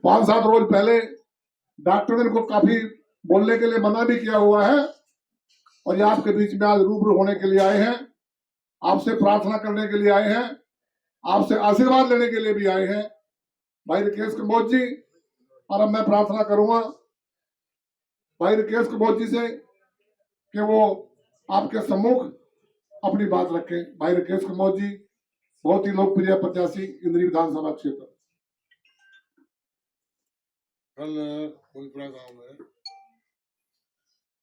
5-7 रोज पहले डॉक्टर ने इनको काफी बोलने के लिए मना भी किया हुआ है, और ये आपके बीच में आज रूबरू होने के लिए आए हैं, आपसे प्रार्थना करने के लिए आए हैं, आपसे आशीर्वाद लेने के लिए भी आए हैं भाई रिकेश कम्बोज जी। और अब मैं प्रार्थना करूंगा भाई रिकेश कम्बोज जी से कि वो आपके सम्मुख अपनी बात रखें। भाई रिकेश कम्बोज जी बहुत ही लोकप्रिय प्रत्याशी इंद्री विधानसभा क्षेत्र। कल फुलपुरा गांव में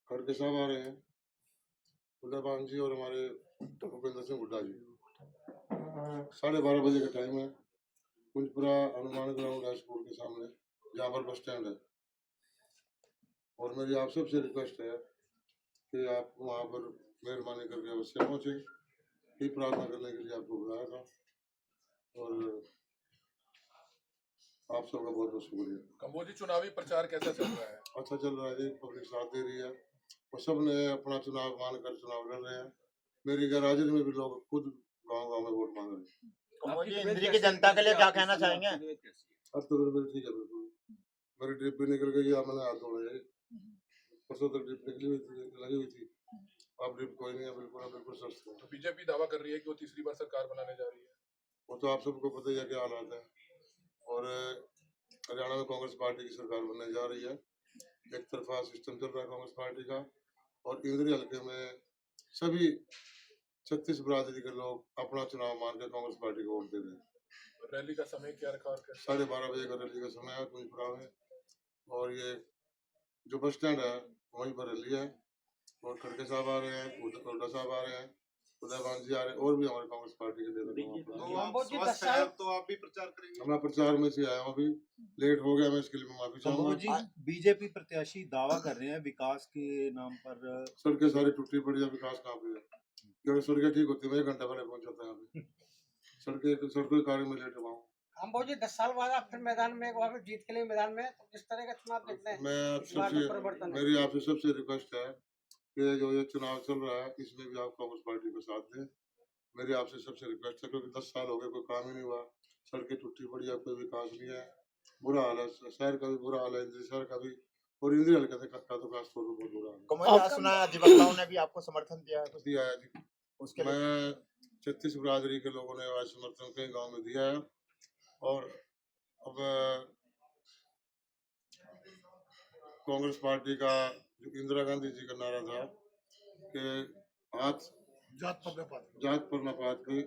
खड़के साहब आ रहे हैं, उदयपान जी और हमारे भूपेंद्र सिंह हुड्डा जी। 12:30 बजे का टाइम है। फुलपुरा हनुमान ग्राउंड हाई स्कूल के सामने जहाँ पर बस स्टैंड है, और मेरी आप सबसे रिक्वेस्ट है कि आप वहाँ पर मेहरबानी करके अवश्य पहुँचे। ही प्रार्थना करने के लिए आपको बुलाया था, और आप सबका बहुत बहुत शुक्रिया। कम्बोज जी, चुनावी प्रचार कैसा चल रहा है? अच्छा चल रहा है, पब्लिक साथ दे रही है, और सब ने अपना चुनाव मानकर चुनाव लड़ रहे हैं। मेरी गैरहाजिरी में भी लोग खुद गाँव में वोट मांग रहे हैं। इंद्री की जनता के लिए क्या कहना चाहेंगे? अब तो बिल्कुल ठीक है, बिल्कुल मेरी ड्रिप भी निकल गई, मैंने हाथ धोड़े, परसों तक ड्रिप निकली हुई थी, लगी हुई थी, अब ड्रिप कोई नहीं है, बिल्कुल स्वस्थ है। तो बीजेपी दावा कर रही है कि वो तीसरी बार सरकार बनाने जा रही है। वो तो आप सबको पता ही है क्या हालात है, और हरियाणा में कांग्रेस पार्टी की सरकार बनने जा रही है। एक तरफा सिस्टम चल रहा है कांग्रेस पार्टी का, और इंद्री हल्के में सभी 36 बिरादरी के लोग अपना चुनाव मान के कांग्रेस पार्टी को वोट दे रहे हैं। रैली का समय क्या रखा? 12:30 बजे का रैली का समय है कुंजपुरा में, और ये जो बस स्टैंड है वहीं पर रैली है, और खड़के साहब आ रहे हैं, हुड्डा साहब आ रहे हैं, उदयपान जी आ रहे हैं, और भी हमारे कांग्रेस पार्टी के नेता। तो आप भी प्रचार करेंगे? मैं प्रचार में से आया हूँ, अभी लेट हो गया, मैं इसके लिए माफी चाहूंगा। बीजेपी प्रत्याशी दावा कर रहे हैं विकास के नाम पर सड़कें सारी टूटी पड़ी है, विकास कहाँ पे है? क्योंकि सड़कें ठीक होती है, 1 घंटा पहले पहुंच जाता है अभी। सड़कों के कार्य में लेट हुआ हूँ। हम बहुत 10 साल बाद आप फिर मैदान में वापस जीत के लिए मैदान में, तो किस तरह का चुनाव देखते हैं? मेरी आपसे सबसे रिक्वेस्ट है कि जो ये चुनाव चल रहा है इसमें भी आप कांग्रेस पार्टी को साथ दें। मेरी आपसे सबसे रिक्वेस्ट है, क्योंकि 10 साल हो गए, कोई काम ही नहीं हुआ, सड़कें टूटी पड़ी है, कोई विकास नहीं है, बुरा हाल है, शहर का भी बुरा हाल है, इंद्री शहर का भी, और इंद्री हल्के का तो खास तौर पर बहुत बुरा हाल है। सुना अधिवक्ताओं ने भी आपको समर्थन दिया है? दिया है जी, उसके मैं 36 बिरादरी के लोगों ने आज समर्थन कई गाँव में दिया है, और अब कांग्रेस पार्टी का जो इंदिरा गांधी जी का नारा था कि जात पर न पात की,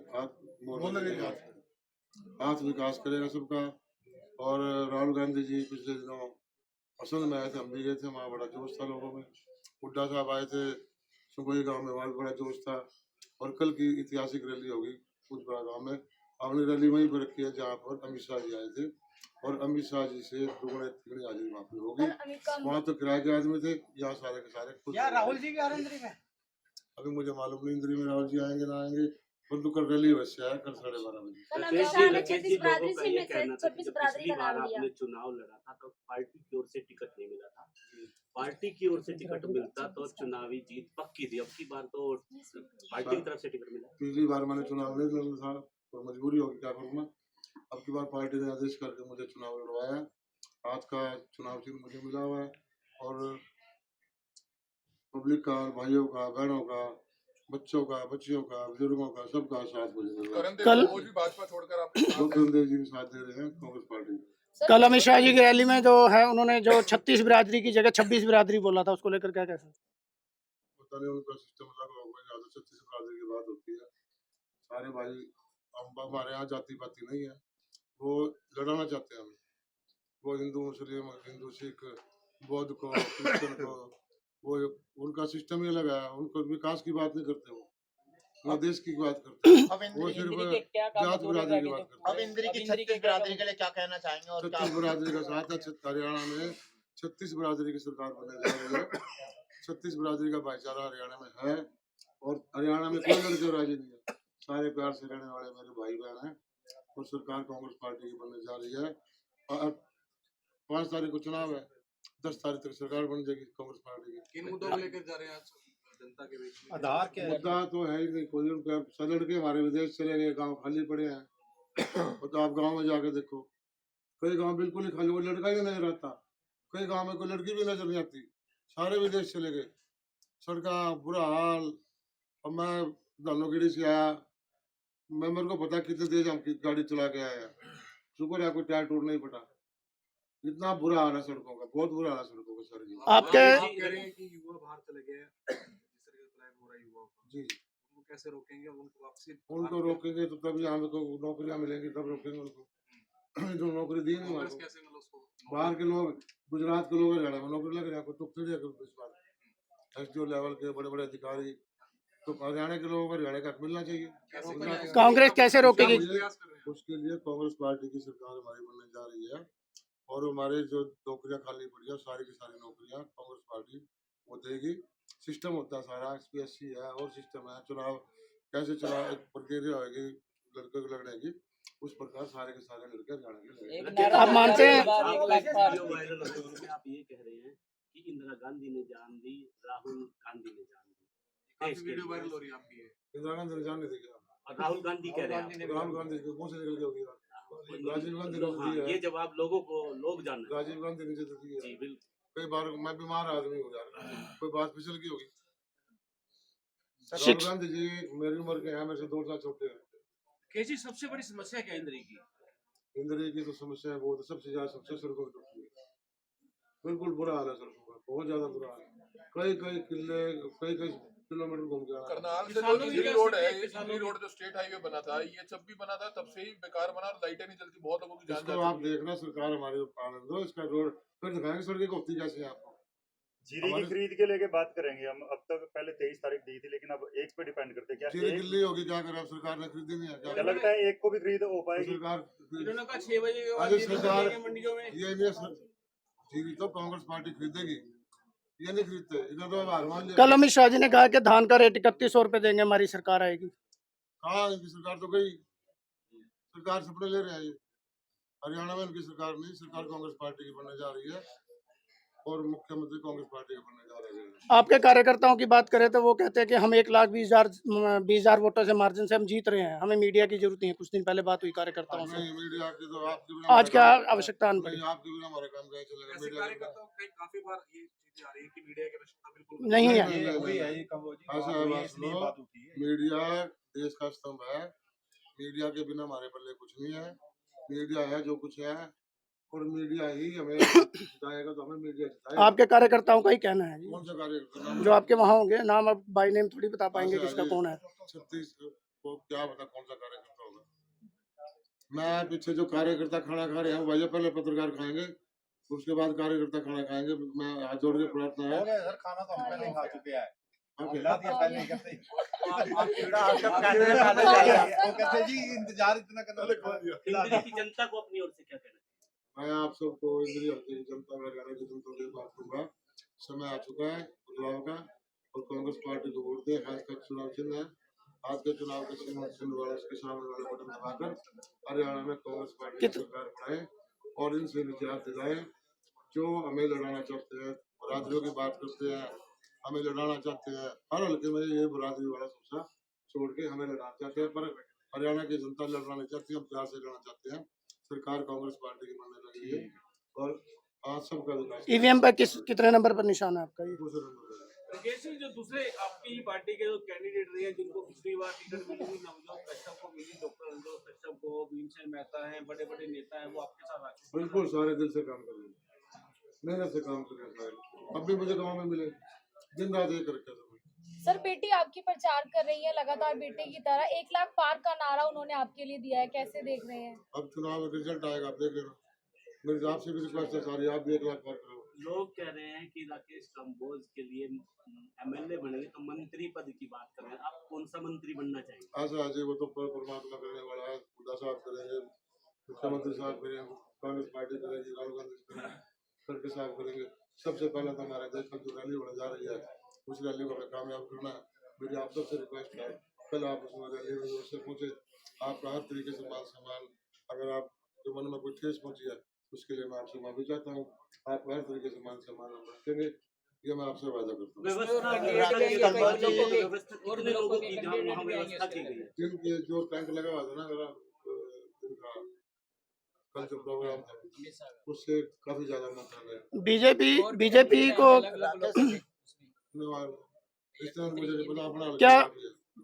हाथ विकास करेगा सबका। और राहुल गांधी जी पिछले दिनों असम में आए थे, हम भी गए थे, वहाँ बड़ा जोश था लोगों में। हुड्डा साहब आए थे सुगोई गांव में, वहाँ भी बड़ा जोश था, और कल की ऐतिहासिक रैली होगी कुछबड़ा गांव में। हमने रैली वहीं पर रखी है जहाँ पर अमित शाह जी आए थे, और अमित शाह जी से दुगने तिगनी हाजिरी वहाँ पे होगी। वहाँ तो किराए के आदमी थे, यहाँ सारे के सारे खुद। राहुल जी भी आ रहे हैं इंद्री में? अभी मुझे मालूम नहीं इंद्री में राहुल जी आएंगे ना आएंगे, परंतु कल रैली अवश्य है, कल 12:30 बजे। पिछली बार आपने चुनाव लड़ा था तो पार्टी की ओर से टिकट नहीं मिला था, पार्टी की ओर से टिकट मिलता तो चुनावी जीत पक्की थी। अब की बार तो पार्टी की तरफ से टिकट मिला। पिछली बार मैंने चुनाव नहीं लड़ा था, और मजबूरी होगी, क्या करूँगा। अब की बार पार्टी ने आदेश करके मुझे चुनाव लड़वाया, आज का चुनाव चिन्ह मुझे मिला हुआ है, और पब्लिक का, भाइयों का, बहनों का, बच्चों का, बच्चियों का, बुजुर्गों का, सबका साथ मुझे कल भाजपा छोड़कर आप करण जी साथ दे रहे हैं कांग्रेस पार्टी। कल अमित शाह जी की रैली में जो है उन्होंने जो 36 बिरादरी की जगह 26 बिरादरी बोला था, उसको लेकर क्या कहते हैं? पता नहीं उनका सिस्टम अलग होगा, ज्यादा 36 बिरादरी की बात होती है। सारे भाई हमारे यहाँ जाति पाति नहीं है, वो लड़ाना चाहते हैं हमें, वो हिंदू मुस्लिम, हिंदू सिख, बौद्ध को, क्रिश्चियन को, वो उनका सिस्टम ही अलग है। उनको विकास की बात नहीं करते, वो देश की बात करते हैं, वो सिर्फ जात बिरादरी की बात करते हैं। अब इंद्री की 36 बिरादरी के लिए क्या कहना चाहेंगे? और 36 बिरादरी का साथ है, हरियाणा में 36 बिरादरी की सरकार बनने जा रही है। 36 बिरादरी का भाईचारा हरियाणा में है, और हरियाणा में कोई लड़के राजी नहीं है, सारे प्यार से रहने वाले मेरे भाई बहन हैं, और सरकार कांग्रेस पार्टी की बनने जा रही है। और 5 तारीख को चुनाव है, 10 तारीख तक सरकार बन जाएगी कांग्रेस पार्टी की। किन मुद्दों को लेकर जा रहे हैं आज जनता के बीच में? आधार क्या है? मुद्दा तो है ही नहीं कोई, उनके लड़के हमारे विदेश चले गए, गाँव खाली पड़े हैं। तो आप गाँव में जाके देखो, कई गांव बिल्कुल ही खाली, वो लड़का ही नजर आता, कई गांव में कोई लड़की भी नजर नहीं आती, सारे विदेश चले गए, सड़का बुरा हाल। और मैं धानोगीड़ी से आया, मेरे को पता कितने तेज हम गाड़ी चला के आया, शुक्र है कोई टायर टूट नहीं पड़ा। इतना बुरा हाल है सड़कों का, बहुत बुरा हाल है सड़कों का सर जी। आपके आप कह रहे हैं कि युवा बाहर चले गए, जिस तरह से प्लान हो रहा है युवाओं का, जी उनको कैसे रोकेंगे? उनको वापसी उनको रोकेंगे तो तभी हमको नौकरियां मिलेंगी, तब रोकेंगे उनको। जो नौकरी दी नहीं कांग्रेस उनको, कैसे मतलब उसको बाहर के लोग, गुजरात के लोग हरियाणा में नौकरी लग रहे हैं, तो थोड़ी इस बार एसडीओ लेवल के बड़े बड़े अधिकारी, तो हरियाणा के लोगों को हरियाणा का हक मिलना चाहिए। कैसे कांग्रेस कैसे रोकेगी? प्रयास कर रहे हैं? उसके लिए कांग्रेस पार्टी की सरकार हमारी बनने जा रही है, और हमारे जो नौकरियां खाली पड़ी है सारी की सारी नौकरियां कांग्रेस पार्टी वो देगी। सिस्टम होता है सारा, एसपीएससी है और सिस्टम है, चुनाव कैसे चुनाव एक प्रक्रिया होगी लड़के को लड़ने की, उस प्रकार सारे के सारे लड़के हरियाणा के लड़ेंगे। आप मानते हैं? वीडियो वायरल हो रही है, आप ये कह रहे हैं कि इंदिरा गांधी ने जान दी, राहुल गांधी ने जान दी, काफी वीडियो वायरल हो रही है आपकी। इंदिरा गांधी ने जान नहीं दी, और राहुल गांधी कह रहे हैं राहुल गांधी के मुंह से निकल के होगी, राजीव गांधी ने हाँ, दी है, ये जवाब लोगों को लोग जान रहे हैं। राजीव गांधी ने जो दी है। जी बिल्कुल। कई बार मैं बीमार आदमी हूँ यार, कोई बात फिसल की होगी। राहुल शिक्ष- गांधी जी मेरी उम्र के हैं, मेरे से 2 साल छोटे हैं। केजी सबसे बड़ी समस्या क्या है इंद्री की? इंदिरा की तो समस्या है बहुत, सबसे ज्यादा सबसे सड़कों की टूटी है, बिल्कुल बुरा हाल है सड़कों का, बहुत ज्यादा बुरा हाल है। कई कई किले, कई कई किलोमीटर घूम के आना है। करनाल से जो किसानों की दिल्ली क्या रोड स्थिति है, है? ये किसानों दिल्ली की? रोड जो स्टेट हाईवे बना था, ये जब भी बना था तब से ही बेकार बना और लाइटें नहीं जलती, बहुत लोगों की जान इसको आप जाती है। देखना, सरकार हमारे आनंद दो इसका रोड, फिर दिखाएंगे सड़कें होती कैसे हैं आपको। जीरी की हमारे- खरीद के लेके बात करेंगे हम। अब तक पहले 23 तारीख दी थी, लेकिन अब एक पे डिपेंड करते हैं। क्या चीनी एक, गिल्ली होगी, क्या करें अब, सरकार ने खरीदी नहीं है, क्या क्या करें? लगता है एक को भी खरीद हो पाएगी? सरकार इन्होंने कहा 6 बजे के बाद अरे ये सरकार- निकलेंगे मंडियों में। ये नहीं है, चीनी तो कांग्रेस पार्टी खरीदेगी, ये नहीं खरीदते, इधर तो हार मान लिया। कल अमित शाह जी ने कहा कि धान का रेट 3100 रुपए देंगे, हमारी सरकार आएगी। कहाँ इनकी सरकार तो गई, सरकार सपने ले रहे हैं ये। हरियाणा में इनकी सरकार नहीं, सरकार कांग्रेस पार्टी की बनने जा रही है और मुख्यमंत्री कांग्रेस पार्टी के बनने जा रहे हैं। आपके कार्यकर्ताओं की बात करें तो वो कहते हैं कि हम 1,20,000 वोटों से मार्जिन से हम जीत रहे हैं, हमें मीडिया की जरूरत नहीं है। कुछ दिन पहले बात हुई कार्यकर्ताओं से, नहीं, मीडिया की तो आपके बिना आज क्या हमारा काम- आवश्यकता आन पड़ी? नहीं, आपके बिना हमारा काम कैसे चलेगा? ऐसे मीडिया के बिना कार्यकर्ताओं को काफी बार ये चीजें आ रही है कि मीडिया की आवश्यकता बिल्कुल नहीं है। नहीं, नहीं, वही है, नहीं। ये कहो जी, ऐसा बात है, हुई है, बात इसलिए सुनो। बात उठी है। मीडिया देश का स्तंभ है, मीडिया के बिना हमारे पल्ले कुछ नहीं है। मीडिया है जो कुछ है, और मीडिया ही हमें जिताएगा, तो हमें मीडिया जिताएगा। आपके कार्यकर्ताओं का ही कहना है जी, कौन सा कार्यकर्ता? जो आपके वहाँ होंगे, नाम आप बाई नेम थोड़ी बता पाएंगे अच्छा, किसका ये कौन है। 36 को क्या पता कौन सा कार्यकर्ता होगा। मैं पीछे जो कार्यकर्ता खाना खा रहे हैं भैया, पहले पत्रकार खाएंगे, उसके बाद कार्यकर्ता खाना खाएंगे। मैं हाथ जोड़ के प्रार्थना है। सर, खाना तो हम पहले खा चुके हैं। ओके। खिला दिया पहले कहते आप कहते जी इंतजार इतना करना इंद्री की जनता को अपनी ओर से क्या कहना चाहिए? मैं आप सबको इंद्री हल्के की जनता में हरियाणा की जनता से बात करूंगा, समय आ चुका है बदलाव का, और कांग्रेस पार्टी को वोट दें। खासकर चुनाव चिन्ह है, आज के चुनाव के चिन्ह वाला उसके सामने वाले बटन दबाकर हरियाणा में कांग्रेस पार्टी की सरकार बनाए और इनसे निजात दिलाए। जो हमें लड़ाना चाहते हैं, बरादरियों की बात करते हैं, हमें लड़ाना चाहते हैं, हर हल्के में ये बरादरी वाला सोचा छोड़ के हमें लड़ाना चाहते हैं, पर हरियाणा की जनता लड़ना नहीं चाहती, हम प्यार से लड़ना चाहते हैं। सरकार कांग्रेस पार्टी की बनने लगी है और आज सबका विकास ईवीएम पर कितने नंबर पर निशान है आपका? ये दूसरे नंबर पर है। राकेश जी, जो दूसरे आपकी ही पार्टी के जो कैंडिडेट रहे हैं, जिनको पिछली बार टिकट मिली थी, नवजोत कश्यप को मिली, डॉक्टर अंजोत कश्यप को, भीमसेन मेहता हैं, बड़े बड़े नेता हैं, वो आपके साथ आके बिल्कुल सारे दिल से काम करेंगे, मेहनत से काम करेंगे सारे। अब भी मुझे गाँव में मिले, दिन रात एक करके सब। सर, बेटी आपकी प्रचार कर रही है लगातार बेटे की तरह, 1 लाख पार का नारा उन्होंने आपके लिए दिया है, कैसे देख रहे हैं? अब चुनाव में रिजल्ट आएगा, आप देख लेना। मेरी आपसे भी रिक्वेस्ट है सारी, आप भी 1 लाख पार करो। लोग कह रहे हैं कि राकेश कंबोज के लिए एमएलए बनेंगे तो मंत्री पद की बात कर रहे हैं, आप कौन सा मंत्री बनना चाहेंगे? ऐसा है जी, वो तो परमात्मा करने वाला है, खुदा साहब करेंगे, मुख्यमंत्री साहब करेंगे, कांग्रेस पार्टी करेगी, राहुल गांधी करेंगे, खड़गे साहब करेंगे। सबसे पहले तो हमारे देश में जो रैली होने जा रही है, उस रैली को हमें कामयाब करना है। मेरी आप सबसे रिक्वेस्ट है, कल आप उसमें रैली में जोर से पहुंचे, आपका हर तरीके से मान सम्मान, अगर आप जो मन में कोई ठेस पहुंची है उसके लिए मैं आपसे माफी चाहता हूँ। आप हर तरीके से मान सम्मान हम रखेंगे, ये मैं आपसे वादा करता हूँ। व्यवस्था की राकेश कंबोज व्यवस्था कितने लोगों की जहाँ वहाँ व्यवस्था की गई है? जिनके जो टैंक लगा हुआ था ना, जरा जिनका कल जो प्रोग्राम था उससे काफी ज्यादा मात्रा में बीजेपी को इस तरह मुझे नहीं पता अपना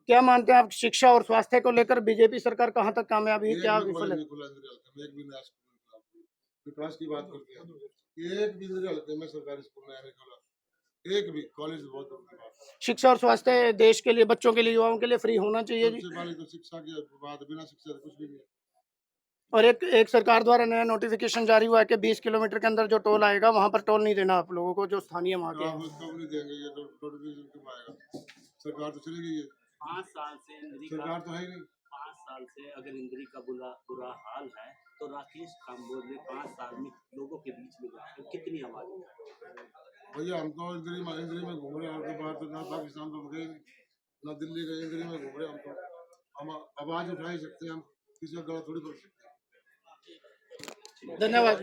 क्या मानते हैं आप, शिक्षा और स्वास्थ्य को लेकर बीजेपी सरकार कहां तक कामयाब हुई, क्या विफल है? एक भी नया स्कूल नहीं खुला। विकास की बात करते हैं, एक भी मेरे हल्के में सरकारी स्कूल नया नहीं खुला, एक भी कॉलेज बहुत दूर की बात है। शिक्षा और स्वास्थ्य देश के लिए, बच्चों के लिए, युवाओं के लिए फ्री होना चाहिए जी। सबसे पहले तो शिक्षा के बाद, बिना शिक्षा के कुछ भी नहीं है। और एक सरकार द्वारा नया नोटिफिकेशन जारी हुआ है कि 20 किलोमीटर के अंदर जो टोल आएगा वहां पर टोल नहीं देना आप लोगों को, जो स्थानीय वहां के हैं। कब नहीं देंगे ये तो नोटिफिकेशन कब आएगा? सरकार तो चली गई है, 5 साल से इंद्री का सरकार तो है ही नहीं। 5 साल से अगर इंद्री का बुरा हाल है तो राकेश काम्बोज ने 5 साल में लोगों के बीच में जाकर कितनी आवाज उठाई? भैया हम तो इंद्री में घूम रहे हैं, और बाहर तो ना पाकिस्तान तो गए नहीं, ना दिल्ली गए, इंद्री में घूम रहे हैं। हम आवाज उठा ही सकते हैं, हम किसी का गला थोड़ी पकड़ सकते हैं। धन्यवाद।